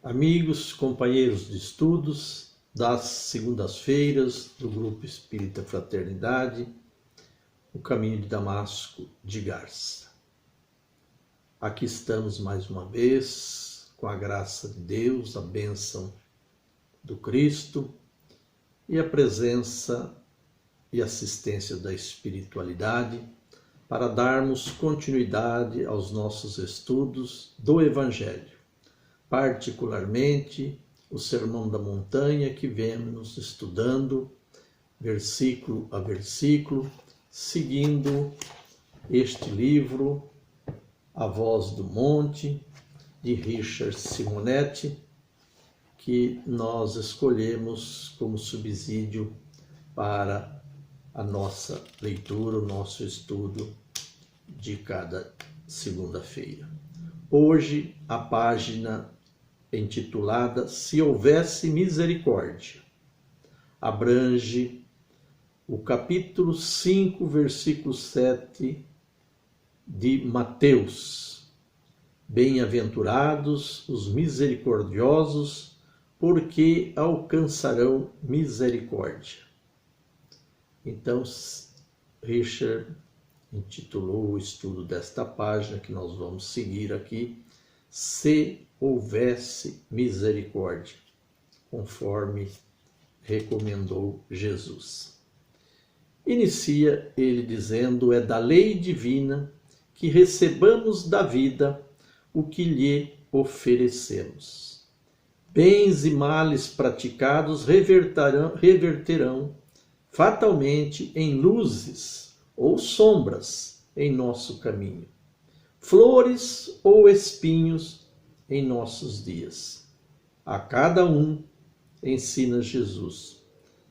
Amigos, companheiros de estudos das segundas-feiras do Grupo Espírita Fraternidade, o Caminho de Damasco de Garça. Aqui estamos mais uma vez, com a graça de Deus, a bênção do Cristo e a presença e assistência da espiritualidade para darmos continuidade aos nossos estudos do Evangelho, particularmente o Sermão da Montanha, que vemos estudando versículo a versículo, seguindo este livro, A Voz do Monte, de Richard Simonetti, que nós escolhemos como subsídio para a nossa leitura, o nosso estudo de cada segunda-feira. Hoje, a página intitulada Se Houvesse Misericórdia abrange o capítulo 5, versículo 7 de Mateus. Bem-aventurados os misericordiosos, porque alcançarão misericórdia. Então, Richard intitulou o estudo desta página, que nós vamos seguir aqui, Se Houvesse Misericórdia, conforme recomendou Jesus. Inicia ele dizendo: é da lei divina que recebamos da vida o que lhe oferecemos. Bens e males praticados reverterão fatalmente em luzes ou sombras em nosso caminho, flores ou espinhos em nossos dias. A cada um ensina Jesus,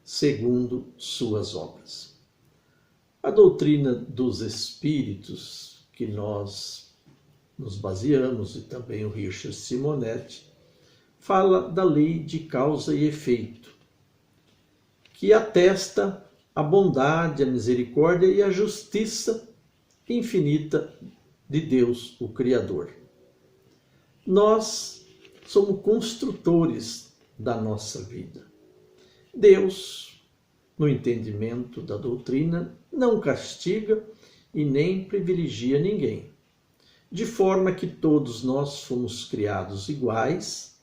segundo suas obras. A doutrina dos espíritos que nós nos baseamos, e também o Richard Simonetti, fala da lei de causa e efeito, que atesta a bondade, a misericórdia e a justiça infinita de Deus, o Criador. Nós somos construtores da nossa vida. Deus, no entendimento da doutrina, não castiga e nem privilegia ninguém, de forma que todos nós fomos criados iguais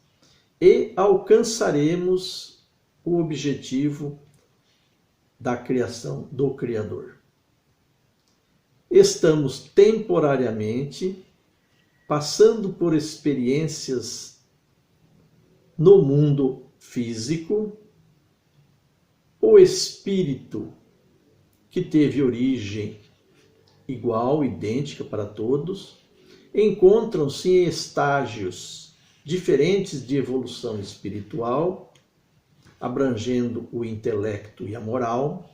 e alcançaremos o objetivo da criação do Criador. Estamos temporariamente passando por experiências no mundo físico. O espírito, que teve origem igual, idêntica para todos, encontram-se em estágios diferentes de evolução espiritual, abrangendo o intelecto e a moral,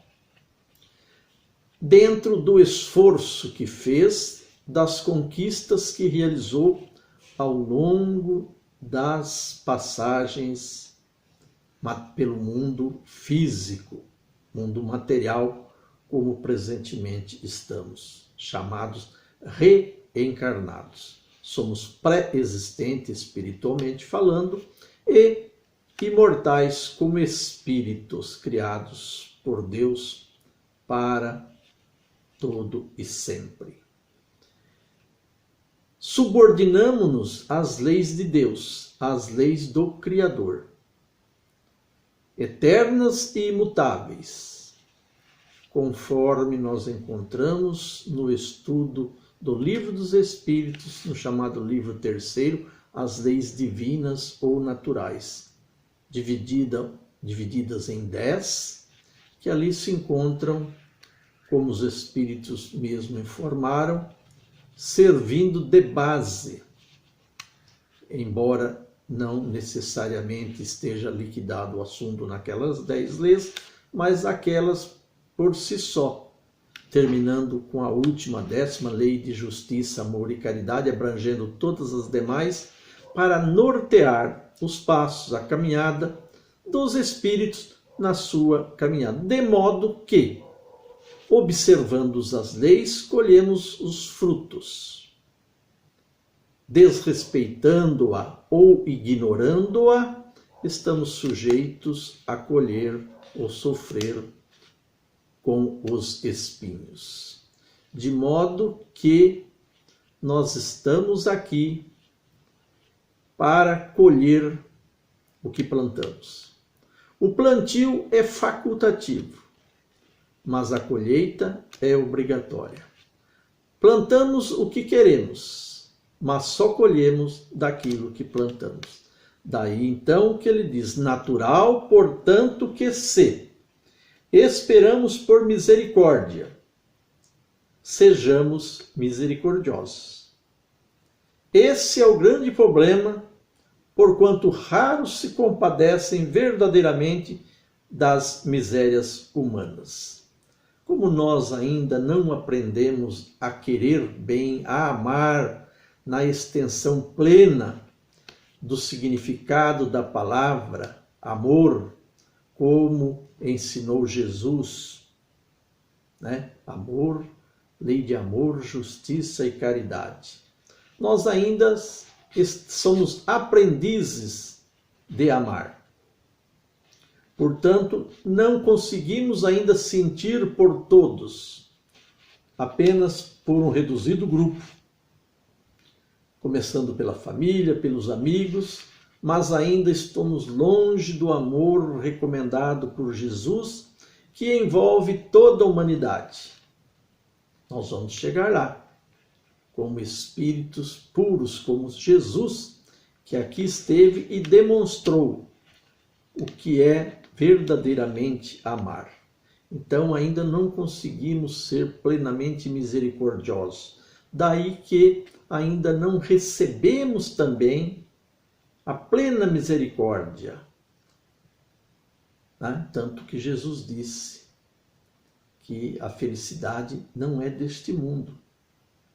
dentro do esforço que fez, das conquistas que realizou ao longo das passagens pelo mundo físico, mundo material, como presentemente estamos, chamados reencarnados. Somos pré-existentes espiritualmente falando e imortais como espíritos criados por Deus para todo e sempre. Subordinamo-nos às leis de Deus, às leis do Criador, eternas e imutáveis, conforme nós encontramos no estudo do Livro dos Espíritos, no chamado livro terceiro, as leis divinas ou naturais, divididas em 10, que ali se encontram, como os Espíritos mesmo informaram, servindo de base, embora não necessariamente esteja liquidado o assunto naquelas 10 leis, mas aquelas por si só, terminando com a última, 10ª lei de justiça, amor e caridade, abrangendo todas as demais, para nortear os passos, a caminhada dos espíritos na sua caminhada, de modo que, observando as leis, colhemos os frutos desrespeitando-a ou ignorando-a, estamos sujeitos a colher ou sofrer com os espinhos. De modo que nós estamos aqui para colher o que plantamos. O plantio é facultativo, mas a colheita é obrigatória. Plantamos o que queremos, mas só colhemos daquilo que plantamos. Daí então que ele diz: natural, portanto, que se esperamos por misericórdia, sejamos misericordiosos. Esse é o grande problema, porquanto raros se compadecem verdadeiramente das misérias humanas. Como nós ainda não aprendemos a querer bem, a amar na extensão plena do significado da palavra amor, como ensinou Jesus, né? Amor, lei de amor, justiça e caridade. Nós ainda somos aprendizes de amar. Portanto, não conseguimos ainda sentir por todos, apenas por um reduzido grupo, começando pela família, pelos amigos, mas ainda estamos longe do amor recomendado por Jesus, que envolve toda a humanidade. Nós vamos chegar lá, como espíritos puros, como Jesus, que aqui esteve e demonstrou o que é verdadeiramente amar. Então ainda não conseguimos ser plenamente misericordiosos. Daí que ainda não recebemos também a plena misericórdia. Né? Tanto que Jesus disse que a felicidade não é deste mundo.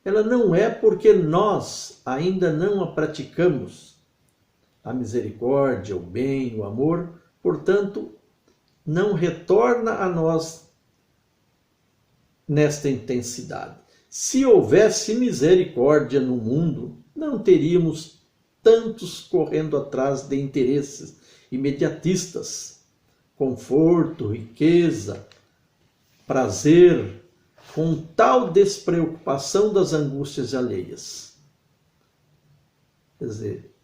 Ela não é porque nós ainda não a praticamos. A misericórdia, o bem, o amor, portanto, não retorna a nós nesta intensidade. Se houvesse misericórdia no mundo, não teríamos tantos correndo atrás de interesses imediatistas, conforto, riqueza, prazer, com tal despreocupação das angústias alheias. Quer dizer,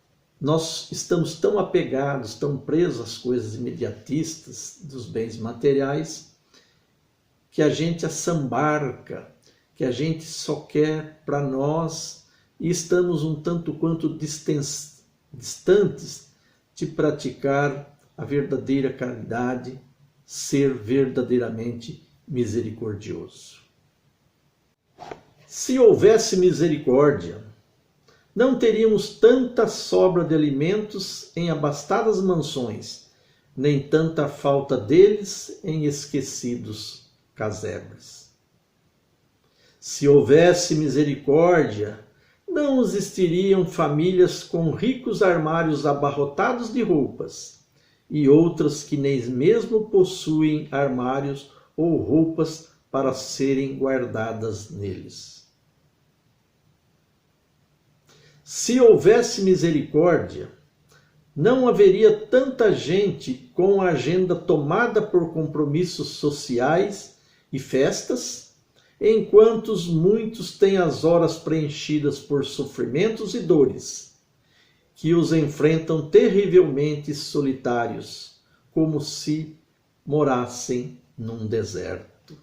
nós estamos tão apegados, tão presos às coisas imediatistas dos bens materiais, que a gente assambarca, que a gente só quer para nós e estamos um tanto quanto distantes de praticar a verdadeira caridade, ser verdadeiramente misericordioso. Se houvesse misericórdia, não teríamos tanta sobra de alimentos em abastadas mansões, nem tanta falta deles em esquecidos casebres. Se houvesse misericórdia, não existiriam famílias com ricos armários abarrotados de roupas, e outras que nem mesmo possuem armários ou roupas para serem guardadas neles. Se houvesse misericórdia, não haveria tanta gente com a agenda tomada por compromissos sociais e festas, enquanto muitos têm as horas preenchidas por sofrimentos e dores, que os enfrentam terrivelmente solitários, como se morassem num deserto.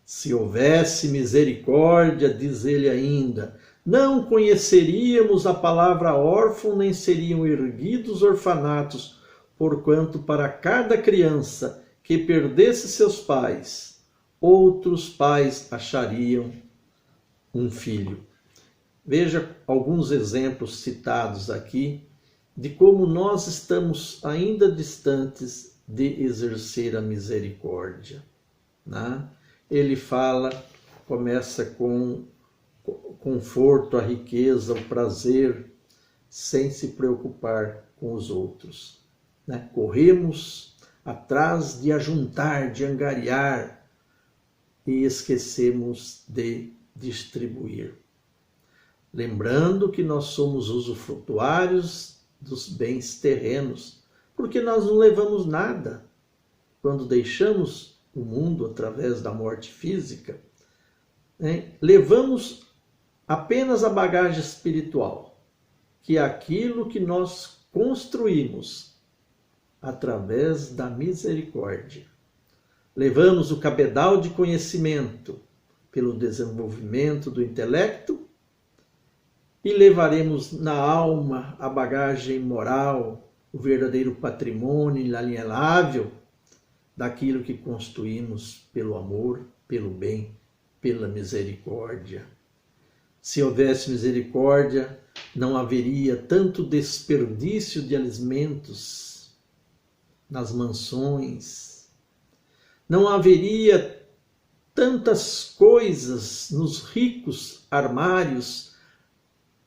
Se houvesse misericórdia, diz ele ainda, não conheceríamos a palavra órfão, nem seriam erguidos orfanatos, porquanto para cada criança que perdesse seus pais, outros pais achariam um filho. Veja alguns exemplos citados aqui de como nós estamos ainda distantes de exercer a misericórdia. Né? Ele fala, começa com o conforto, a riqueza, o prazer, sem se preocupar com os outros. Né? Corremos atrás de ajuntar, de angariar e esquecemos de distribuir. lembrando que nós somos usufrutuários dos bens terrenos, porque nós não levamos nada quando deixamos o mundo através da morte física, né? Levamos apenas a bagagem espiritual, que é aquilo que nós construímos através da misericórdia. Levamos o cabedal de conhecimento pelo desenvolvimento do intelecto e levaremos na alma a bagagem moral, o verdadeiro patrimônio inalienável daquilo que construímos pelo amor, pelo bem, pela misericórdia. Se houvesse misericórdia, não haveria tanto desperdício de alimentos nas mansões, não haveria tantas coisas nos ricos armários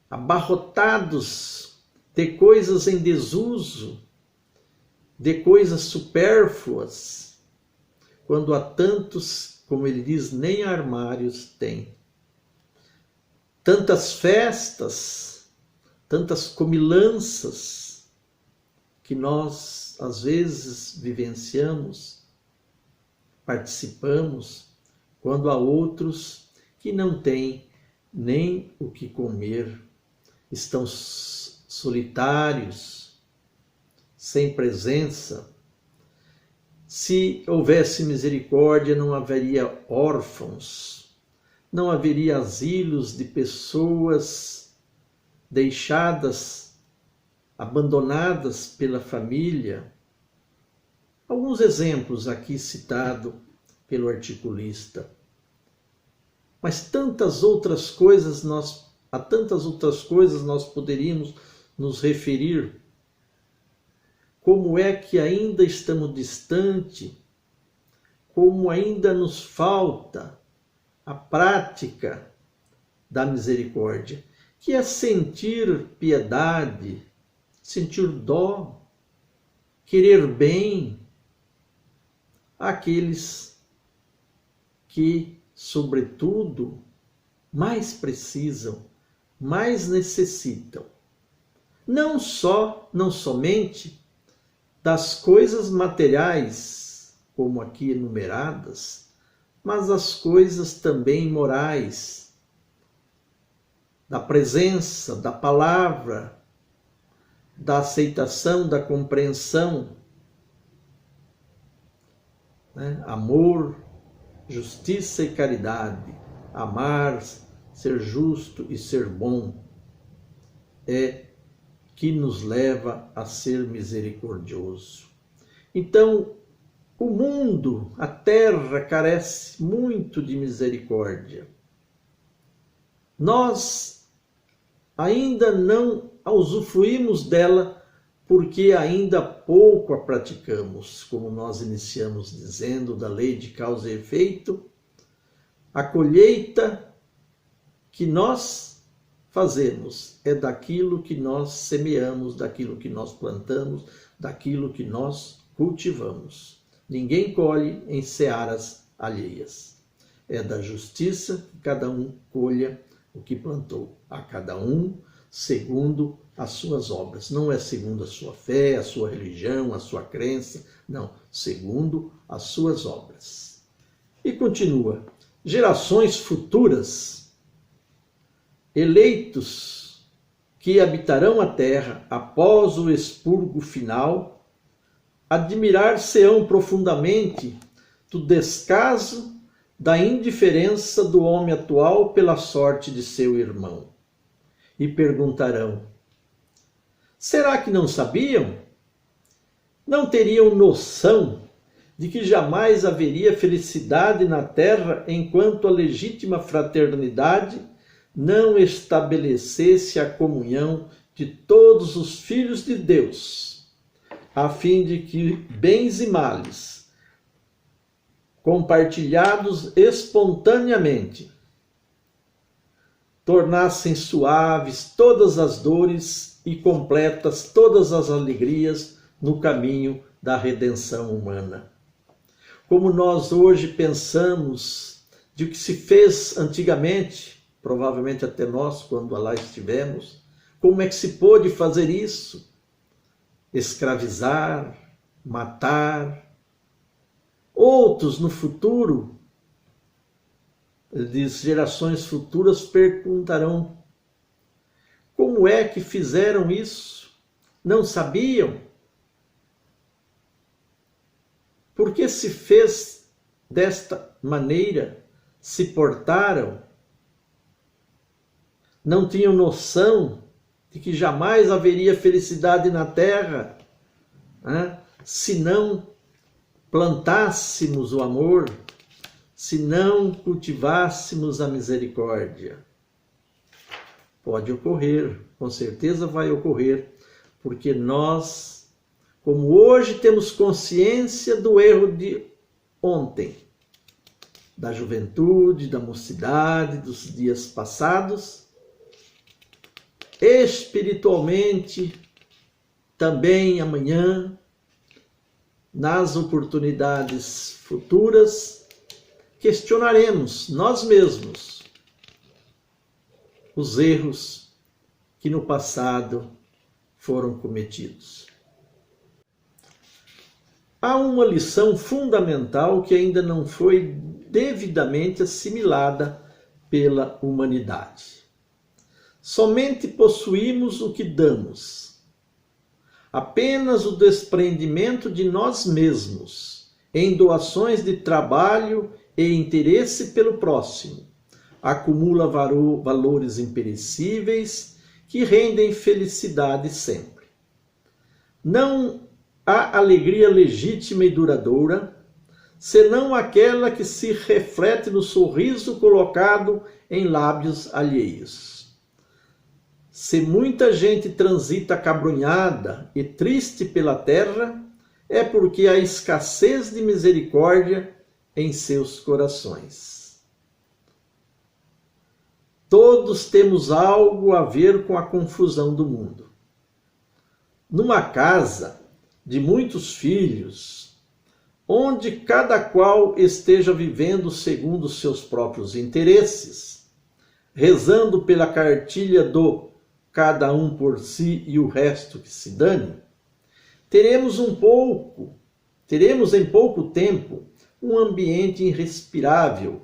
abarrotados de coisas em desuso, de coisas supérfluas, quando há tantos, como ele diz, nem armários tem. Tantas festas, tantas comilanças que nós às vezes vivenciamos, participamos, quando há outros que não têm nem o que comer, estão solitários, sem presença. Se houvesse misericórdia, não haveria órfãos, não haveria asilos de pessoas deixadas, abandonadas pela família. Alguns exemplos aqui citados pelo articulista. Mas tantas outras coisas nós poderíamos nos referir. Como é que ainda estamos distante? Como ainda nos falta a prática da misericórdia, que é sentir piedade, sentir dó, querer bem àqueles que, sobretudo, mais precisam, mais necessitam. Não somente das coisas materiais, como aqui enumeradas, mas as coisas também morais, da presença, da palavra, da aceitação, da compreensão, né? Amor, justiça e caridade, amar, ser justo e ser bom, é que nos leva a ser misericordioso. Então, o mundo, a terra, carece muito de misericórdia. Nós ainda não usufruímos dela porque ainda pouco a praticamos, como nós iniciamos dizendo, da lei de causa e efeito. A colheita que nós fazemos é daquilo que nós semeamos, daquilo que nós plantamos, daquilo que nós cultivamos. Ninguém colhe em searas alheias. É da justiça que cada um colha o que plantou, a cada um segundo as suas obras. Não é segundo a sua fé, a sua religião, a sua crença, não, segundo as suas obras. E continua: gerações futuras, eleitos que habitarão a terra após o expurgo final, admirar-se-ão profundamente do descaso, da indiferença do homem atual pela sorte de seu irmão. E perguntarão: será que não sabiam? Não teriam noção de que jamais haveria felicidade na terra enquanto a legítima fraternidade não estabelecesse a comunhão de todos os filhos de Deus, a fim de que bens e males, compartilhados espontaneamente, tornassem suaves todas as dores e completas todas as alegrias no caminho da redenção humana. Como nós hoje pensamos de o que se fez antigamente, provavelmente até nós, quando lá estivemos, como é que se pôde fazer isso? Escravizar, matar. Outros no futuro, ele diz, gerações futuras perguntarão, como é que fizeram isso? Não sabiam? Por que se fez desta maneira? Se portaram? Não tinham noção de que jamais haveria felicidade na terra, se não plantássemos o amor, se não cultivássemos a misericórdia. Pode ocorrer, com certeza vai ocorrer, porque nós, como hoje temos consciência do erro de ontem, da juventude, da mocidade, dos dias passados, espiritualmente, também amanhã, nas oportunidades futuras, questionaremos nós mesmos os erros que no passado foram cometidos. Há uma lição fundamental que ainda não foi devidamente assimilada pela humanidade. Somente possuímos o que damos. Apenas o desprendimento de nós mesmos, em doações de trabalho e interesse pelo próximo, acumula valores imperecíveis que rendem felicidade sempre. Não há alegria legítima e duradoura, senão aquela que se reflete no sorriso colocado em lábios alheios. Se muita gente transita acabrunhada e triste pela terra, é porque há escassez de misericórdia em seus corações. Todos temos algo a ver com a confusão do mundo. Numa casa de muitos filhos, onde cada qual esteja vivendo segundo os seus próprios interesses, rezando pela cartilha do cada um por si e o resto que se dane, teremos em pouco tempo um ambiente irrespirável,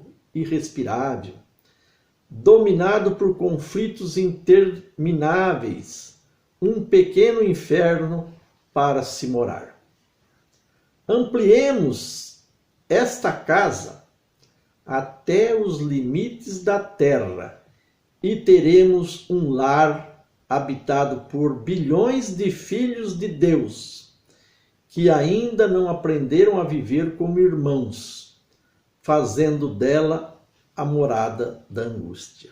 dominado por conflitos intermináveis, um pequeno inferno para se morar. Ampliemos esta casa até os limites da terra e teremos um lar habitado por bilhões de filhos de Deus, que ainda não aprenderam a viver como irmãos, fazendo dela a morada da angústia.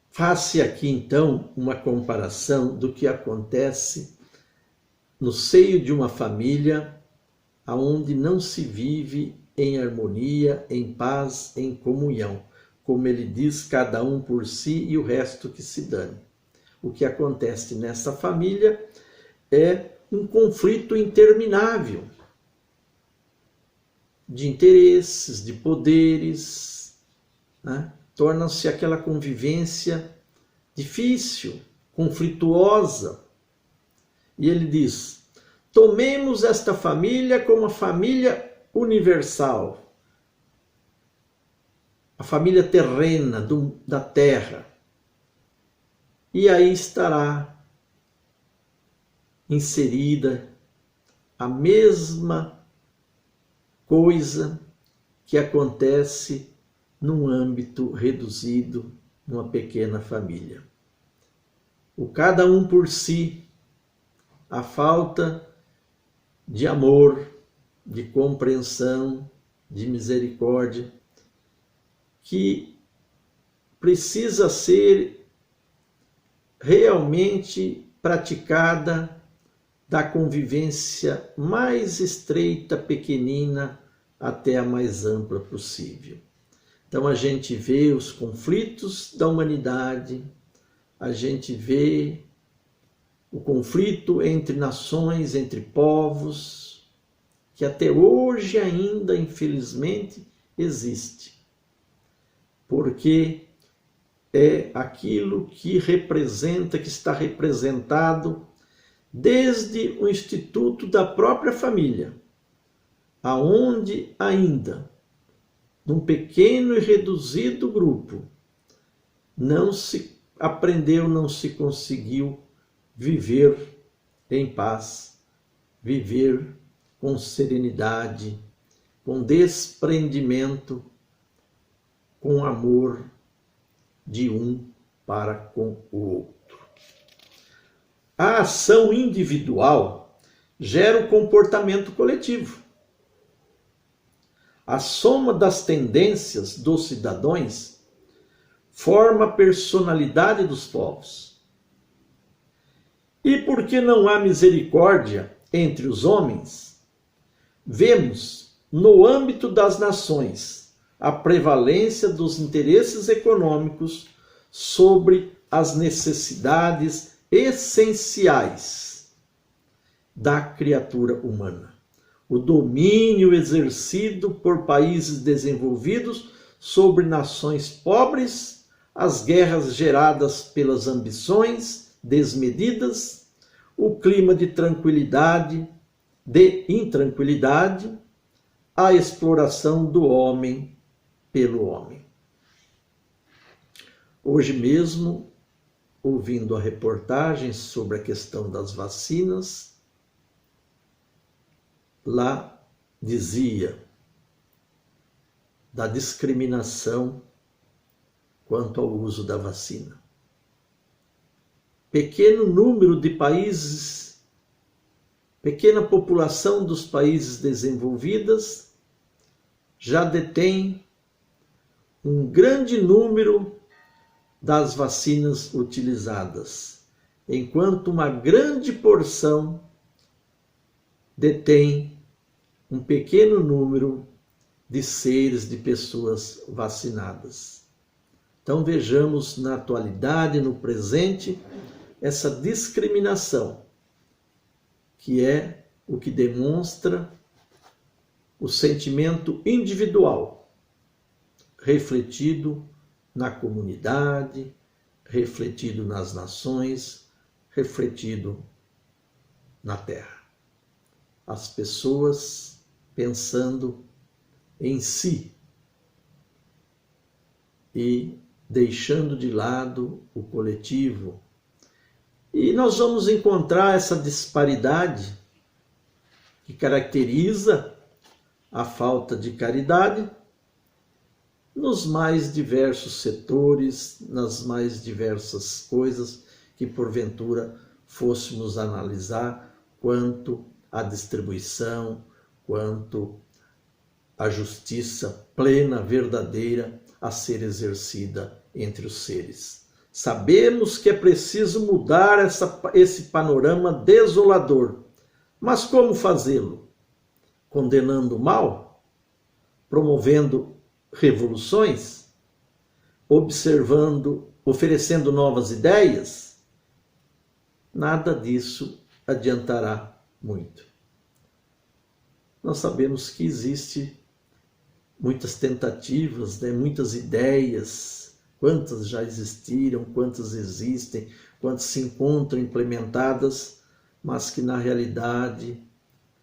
Faça aqui então uma comparação do que acontece no seio de uma família onde não se vive em harmonia, em paz, em comunhão. Como ele diz, cada um por si e o resto que se dane. O que acontece nessa família é um conflito interminável de interesses, de poderes, torna-se aquela convivência difícil, conflituosa. E ele diz, tomemos esta família como a família universal, a família terrena da terra. E aí estará inserida a mesma coisa que acontece num âmbito reduzido, numa pequena família. O cada um por si, a falta de amor, de compreensão, de misericórdia, que precisa ser realmente praticada da convivência mais estreita, pequenina, até a mais ampla possível. Então a gente vê os conflitos da humanidade, a gente vê o conflito entre nações, entre povos, que até hoje ainda, infelizmente, existe. porque é aquilo que representa, que está representado desde o instituto da própria família, aonde ainda, num pequeno e reduzido grupo, não se aprendeu, não se conseguiu viver em paz, viver com serenidade, com desprendimento, com amor de um para com o outro. A ação individual gera o comportamento coletivo. A soma das tendências dos cidadãos forma a personalidade dos povos. E porque não há misericórdia entre os homens, vemos no âmbito das nações a prevalência dos interesses econômicos sobre as necessidades essenciais da criatura humana. O domínio exercido por países desenvolvidos sobre nações pobres, as guerras geradas pelas ambições desmedidas, o clima de tranquilidade, de intranquilidade, a exploração do homem pelo homem. Hoje mesmo, ouvindo a reportagem sobre a questão das vacinas, lá dizia da discriminação quanto ao uso da vacina. Pequeno número de países, pequena população dos países desenvolvidos já detém um grande número das vacinas utilizadas, enquanto uma grande porção detém um pequeno número de seres, de pessoas vacinadas. Então vejamos na atualidade, no presente, essa discriminação, que é o que demonstra o sentimento individual, refletido na comunidade, refletido nas nações, refletido na terra. As pessoas pensando em si e deixando de lado o coletivo. E nós vamos encontrar essa disparidade que caracteriza a falta de caridade nos mais diversos setores, nas mais diversas coisas que porventura fôssemos analisar quanto à distribuição, quanto à justiça plena, verdadeira, a ser exercida entre os seres. Sabemos que é preciso mudar esse panorama desolador, mas como fazê-lo? Condenando o mal? Promovendo revoluções, oferecendo novas ideias? Nada disso adiantará muito. Nós sabemos que existe muitas tentativas, muitas ideias, quantas já existiram, quantas existem, quantas se encontram implementadas, mas que na realidade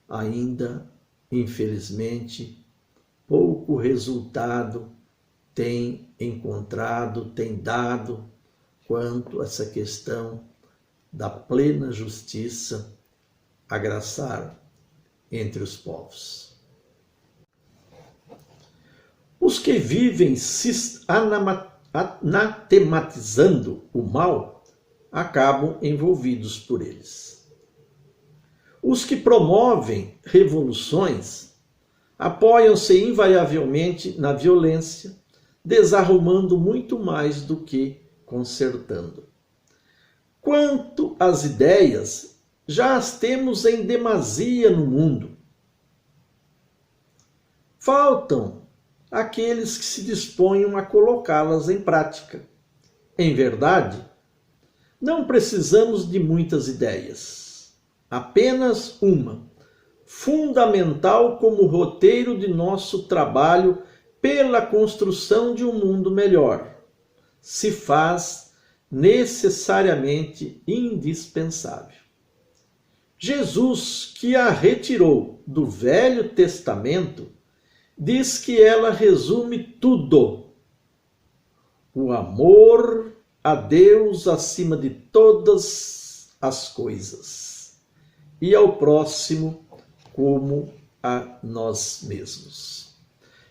ainda, infelizmente, pouco resultado tem encontrado, tem dado quanto a essa questão da plena justiça agraçar entre os povos. Os que vivem anatematizando o mal acabam envolvidos por eles. Os que promovem revoluções apoiam-se invariavelmente na violência, desarrumando muito mais do que consertando. Quanto às ideias, já as temos em demasia no mundo. Faltam aqueles que se disponham a colocá-las em prática. Em verdade, não precisamos de muitas ideias, apenas uma, fundamental como roteiro de nosso trabalho pela construção de um mundo melhor, se faz necessariamente indispensável. Jesus, que a retirou do Velho Testamento, diz que ela resume tudo: o amor a Deus acima de todas as coisas e ao próximo como a nós mesmos.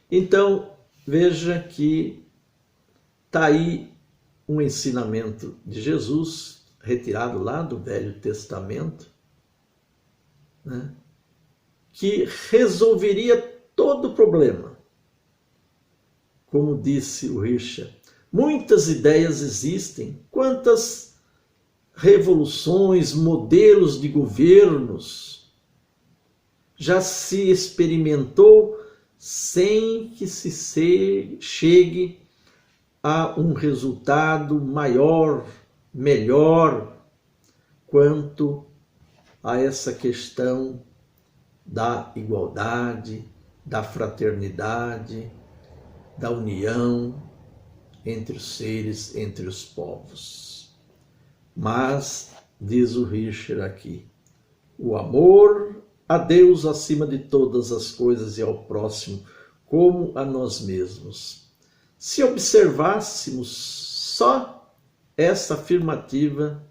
Então, veja que está aí um ensinamento de Jesus, retirado lá do Velho Testamento, né, que resolveria todo o problema. Como disse o Richard, muitas ideias existem, quantas revoluções, modelos de governos já se experimentou sem que se chegue a um resultado maior, melhor, quanto a essa questão da igualdade, da fraternidade, da união entre os seres, entre os povos. Mas, diz o Richard aqui, o amor a Deus acima de todas as coisas e ao próximo como a nós mesmos. Se observássemos só essa afirmativa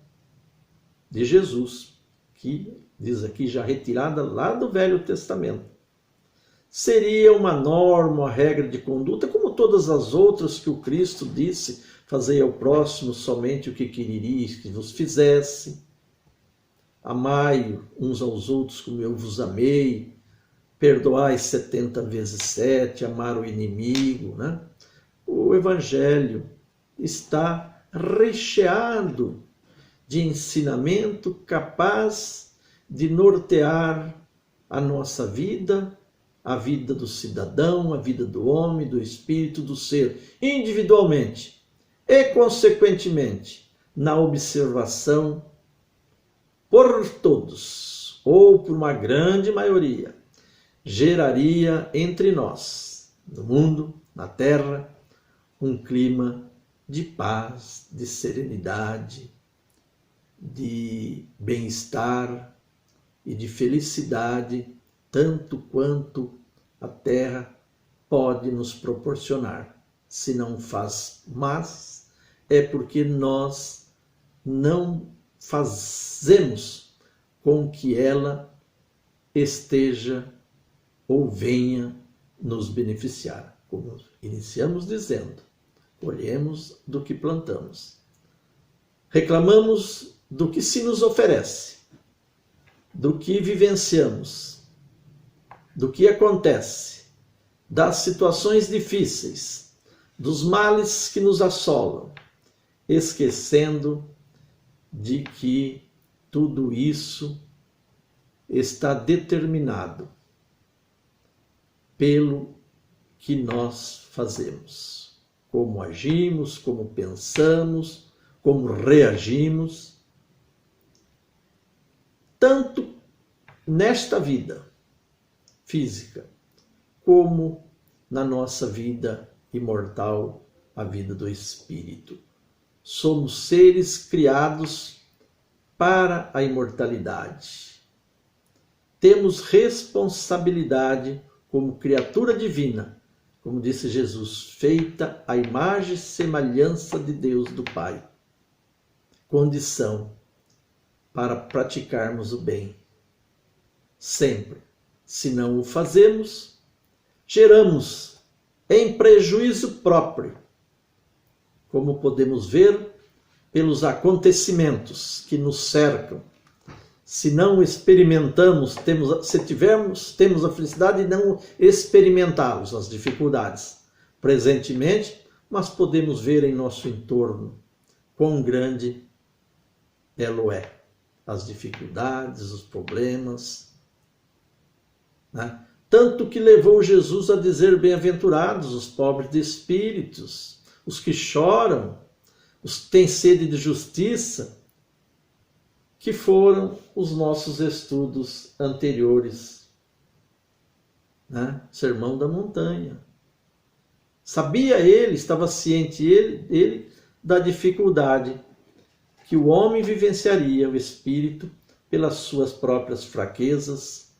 de Jesus, que diz aqui já retirada lá do Velho Testamento, seria uma norma, uma regra de conduta, como todas as outras que o Cristo disse: fazei ao próximo somente o que quereris que vos fizesse, amai uns aos outros como eu vos amei, perdoai 70 vezes 7, amar o inimigo, né? O Evangelho está recheado de ensinamento capaz de nortear a nossa vida, a vida do cidadão, a vida do homem, do espírito, do ser, individualmente e, consequentemente, na observação por todos, ou por uma grande maioria, geraria entre nós, no mundo, na terra, um clima de paz, de serenidade, de bem-estar e de felicidade, tanto quanto a terra pode nos proporcionar. Se não faz mais, é porque nós não fazemos com que ela esteja ou venha nos beneficiar. Como iniciamos dizendo, colhemos do que plantamos. Reclamamos do que se nos oferece, do que vivenciamos, do que acontece, das situações difíceis, dos males que nos assolam, esquecendo de que tudo isso está determinado pelo que nós fazemos, como agimos, como pensamos, como reagimos, tanto nesta vida física, como na nossa vida imortal, a vida do espírito. Somos seres criados para a imortalidade. Temos responsabilidade como criatura divina, como disse Jesus, feita à imagem e semelhança de Deus do Pai. Condição para praticarmos o bem. Sempre. Se não o fazemos, geramos em prejuízo próprio, como podemos ver pelos acontecimentos que nos cercam. Se não experimentamos, temos a felicidade de não experimentá-los, as dificuldades, presentemente, mas podemos ver em nosso entorno quão grande ela é. As dificuldades, os problemas, né? Tanto que levou Jesus a dizer: bem-aventurados os pobres de espíritos, os que choram, os que têm sede de justiça, que foram os nossos estudos anteriores, né? Sermão da Montanha. Sabia ele, estava ciente ele da dificuldade que o homem vivenciaria o espírito pelas suas próprias fraquezas,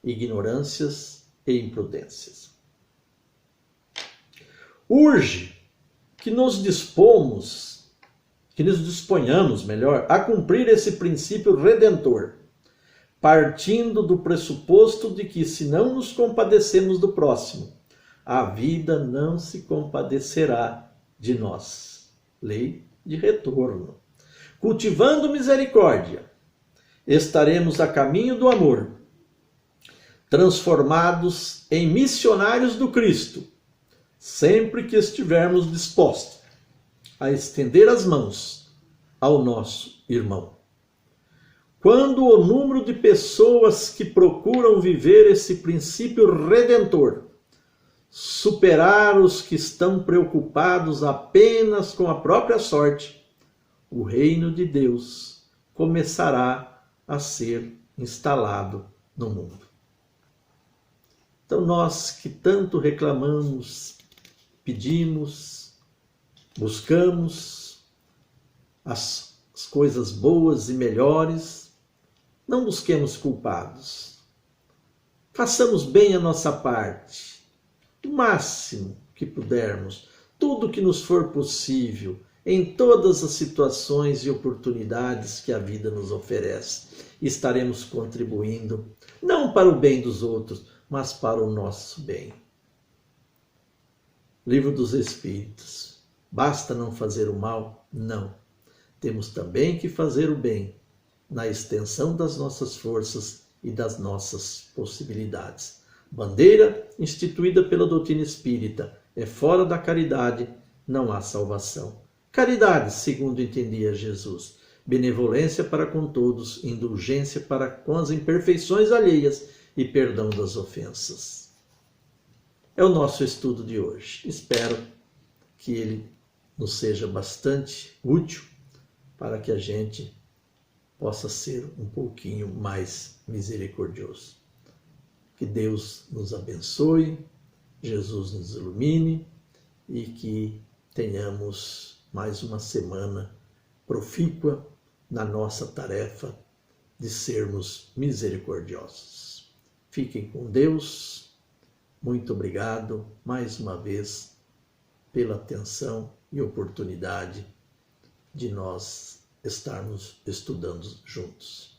ignorâncias e imprudências. Urge que nos disponhamos melhor, a cumprir esse princípio redentor, partindo do pressuposto de que, se não nos compadecemos do próximo, a vida não se compadecerá de nós. Lei de retorno. Cultivando misericórdia, estaremos a caminho do amor, transformados em missionários do Cristo, sempre que estivermos dispostos a estender as mãos ao nosso irmão. Quando o número de pessoas que procuram viver esse princípio redentor superar os que estão preocupados apenas com a própria sorte, o reino de Deus começará a ser instalado no mundo. Então nós que tanto reclamamos, pedimos, buscamos as coisas boas e melhores, não busquemos culpados. Façamos bem a nossa parte, o máximo que pudermos, tudo que nos for possível, em todas as situações e oportunidades que a vida nos oferece. Estaremos contribuindo, não para o bem dos outros, mas para o nosso bem. Livro dos Espíritos. Basta não fazer o mal? Não. Temos também que fazer o bem, na extensão das nossas forças e das nossas possibilidades. Bandeira instituída pela doutrina espírita: é fora da caridade, não há salvação. Caridade, segundo entendia Jesus: benevolência para com todos, indulgência para com as imperfeições alheias e perdão das ofensas. É o nosso estudo de hoje. Espero que ele nos seja bastante útil para que a gente possa ser um pouquinho mais misericordioso. Que Deus nos abençoe, Jesus nos ilumine e que tenhamos mais uma semana profícua na nossa tarefa de sermos misericordiosos. Fiquem com Deus. Muito obrigado mais uma vez pela atenção e oportunidade de nós estarmos estudando juntos.